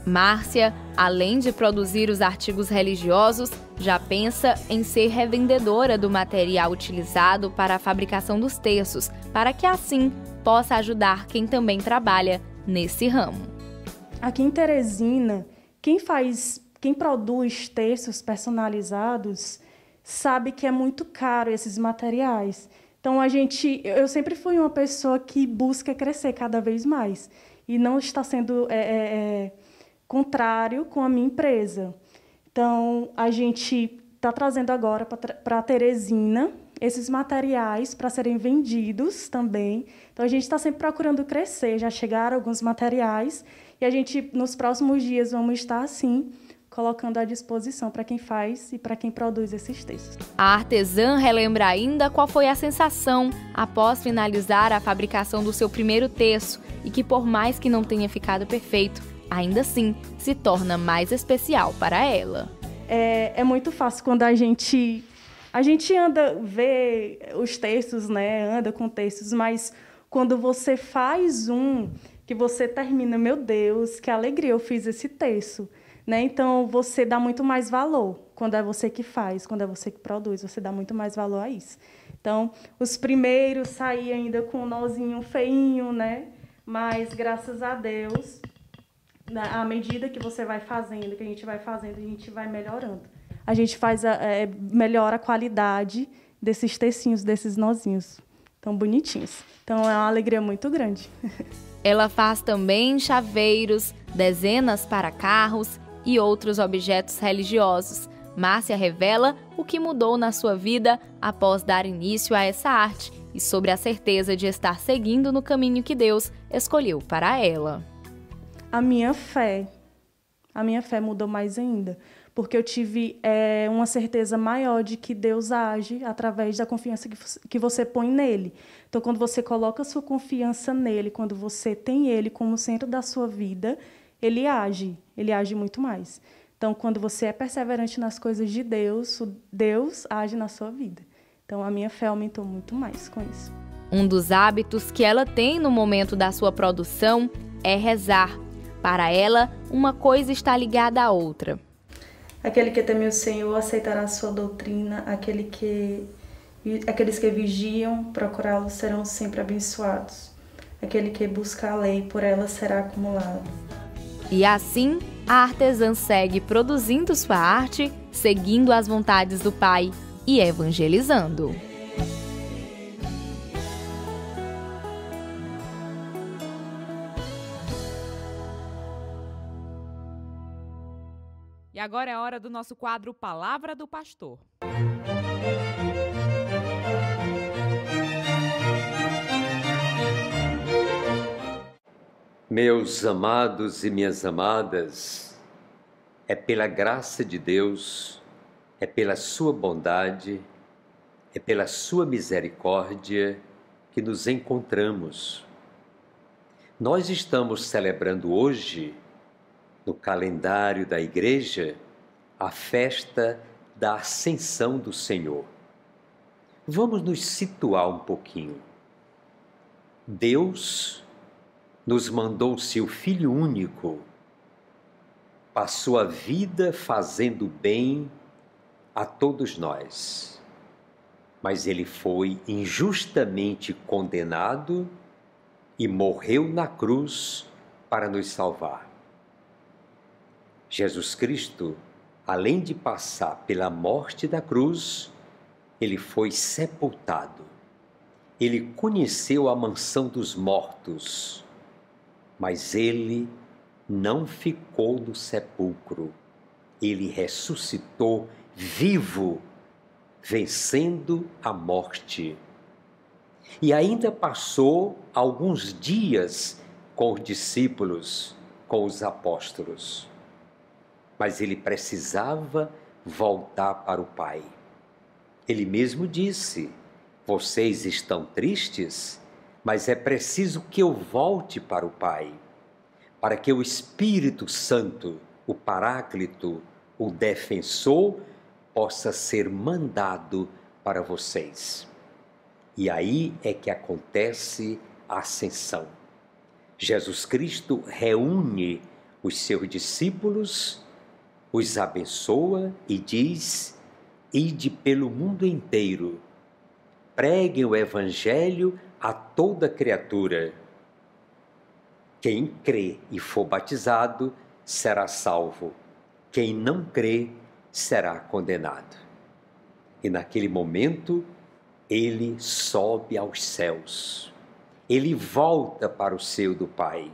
Márcia, além de produzir os artigos religiosos, já pensa em ser revendedora do material utilizado para a fabricação dos terços, para que assim possa ajudar quem também trabalha nesse ramo. Aqui em Teresina, quem produz terços personalizados sabe que é muito caro esses materiais. Então, eu sempre fui uma pessoa que busca crescer cada vez mais e não está sendo contrário com a minha empresa. Então, a gente está trazendo agora para Teresina esses materiais para serem vendidos também. Então, a gente está sempre procurando crescer. Já chegaram alguns materiais e a gente, nos próximos dias, vamos estar, assim, colocando à disposição para quem faz e para quem produz esses textos. A artesã relembra ainda qual foi a sensação após finalizar a fabricação do seu primeiro terço e que, por mais que não tenha ficado perfeito, ainda assim se torna mais especial para ela. É muito fácil quando a gente vê os textos, né? Anda com textos, mas quando você faz que você termina, meu Deus, que alegria, eu fiz esse terço. Né? Então, você dá muito mais valor quando é você que faz, quando é você que produz, você dá muito mais valor a isso. Então, os primeiros saí ainda com um nozinho feinho, né? Mas, graças a Deus, À medida que você vai fazendo, que a gente vai fazendo, a gente vai melhorando. A gente melhora a qualidade desses tecinhos, desses nozinhos tão bonitinhos. Então é uma alegria muito grande. Ela faz também chaveiros, dezenas para carros e outros objetos religiosos. Márcia revela o que mudou na sua vida após dar início a essa arte e sobre a certeza de estar seguindo no caminho que Deus escolheu para ela. A minha fé mudou mais ainda, porque eu tive uma certeza maior de que Deus age através da confiança que você põe nele. Então, quando você coloca a sua confiança nele, quando você tem ele como centro da sua vida, ele age muito mais. Então, quando você é perseverante nas coisas de Deus, Deus age na sua vida. Então, a minha fé aumentou muito mais com isso. Um dos hábitos que ela tem no momento da sua produção é rezar. Para ela, uma coisa está ligada à outra. Aquele que teme o Senhor aceitará a sua doutrina, aqueles que vigiam, procurá-lo serão sempre abençoados. Aquele que busca a lei, por ela será acumulado. E assim, a artesã segue produzindo sua arte, seguindo as vontades do Pai e evangelizando. E agora é a hora do nosso quadro Palavra do Pastor. Meus amados e minhas amadas, é pela graça de Deus, é pela sua bondade, é pela sua misericórdia que nos encontramos. Nós estamos celebrando hoje, no calendário da Igreja, a festa da Ascensão do Senhor. Vamos nos situar um pouquinho. Deus nos mandou seu Filho único, passou a vida fazendo bem a todos nós, mas ele foi injustamente condenado e morreu na cruz para nos salvar. Jesus Cristo, além de passar pela morte da cruz, ele foi sepultado. Ele conheceu a mansão dos mortos, mas ele não ficou no sepulcro. Ele ressuscitou vivo, vencendo a morte. E ainda passou alguns dias com os discípulos, com os apóstolos. Mas ele precisava voltar para o Pai. Ele mesmo disse: vocês estão tristes, mas é preciso que eu volte para o Pai, para que o Espírito Santo, o Paráclito, o Defensor, possa ser mandado para vocês. E aí é que acontece a ascensão. Jesus Cristo reúne os seus discípulos, os abençoa e diz: ide pelo mundo inteiro, preguem o Evangelho a toda criatura. Quem crê e for batizado será salvo, quem não crê será condenado. E naquele momento, ele sobe aos céus, ele volta para o seio do Pai.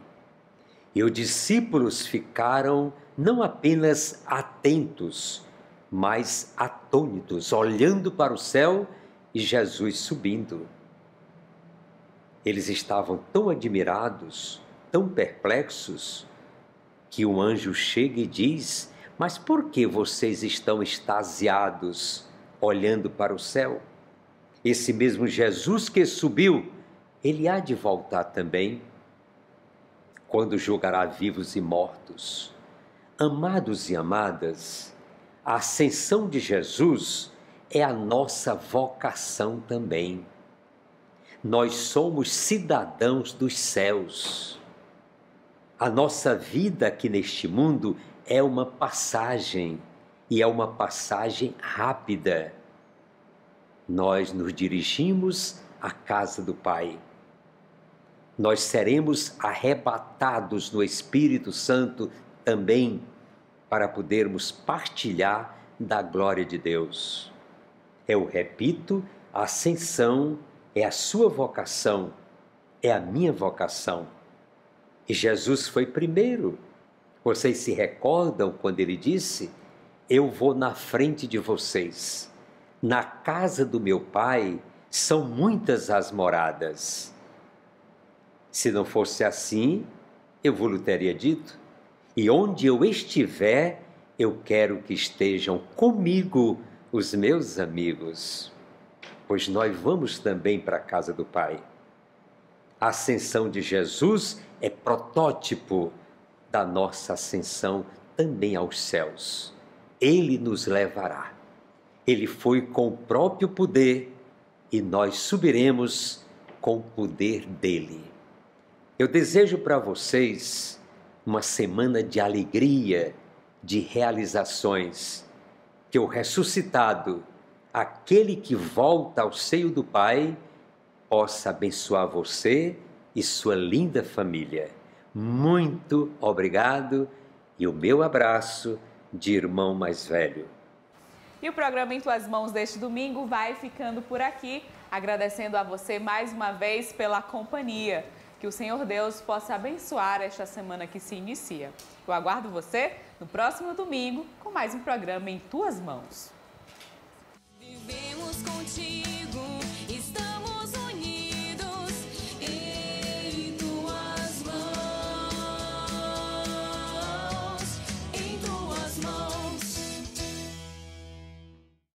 E os discípulos ficaram não apenas atentos, mas atônitos, olhando para o céu e Jesus subindo. Eles estavam tão admirados, tão perplexos, que um anjo chega e diz: mas por que vocês estão extasiados, olhando para o céu? Esse mesmo Jesus que subiu, ele há de voltar também, quando julgará vivos e mortos. Amados e amadas, a ascensão de Jesus é a nossa vocação também. Nós somos cidadãos dos céus. A nossa vida aqui neste mundo é uma passagem, e é uma passagem rápida. Nós nos dirigimos à casa do Pai. nós seremos arrebatados no Espírito Santo também para podermos partilhar da glória de Deus. Eu repito, a ascensão é a sua vocação, é a minha vocação. E Jesus foi primeiro. Vocês se recordam quando ele disse: eu vou na frente de vocês. Na casa do meu Pai são muitas as moradas. Se não fosse assim, eu vos teria dito. E onde eu estiver, eu quero que estejam comigo os meus amigos. Pois nós vamos também para a casa do Pai. A ascensão de Jesus é protótipo da nossa ascensão também aos céus. Ele nos levará. Ele foi com o próprio poder e nós subiremos com o poder dele. Eu desejo para vocês uma semana de alegria, de realizações, que o ressuscitado, aquele que volta ao seio do Pai, possa abençoar você e sua linda família. Muito obrigado e o meu abraço de irmão mais velho. E o programa Em Tuas Mãos deste domingo vai ficando por aqui, agradecendo a você mais uma vez pela companhia. Que o Senhor Deus possa abençoar esta semana que se inicia. Eu aguardo você no próximo domingo com mais um programa Em Tuas Mãos.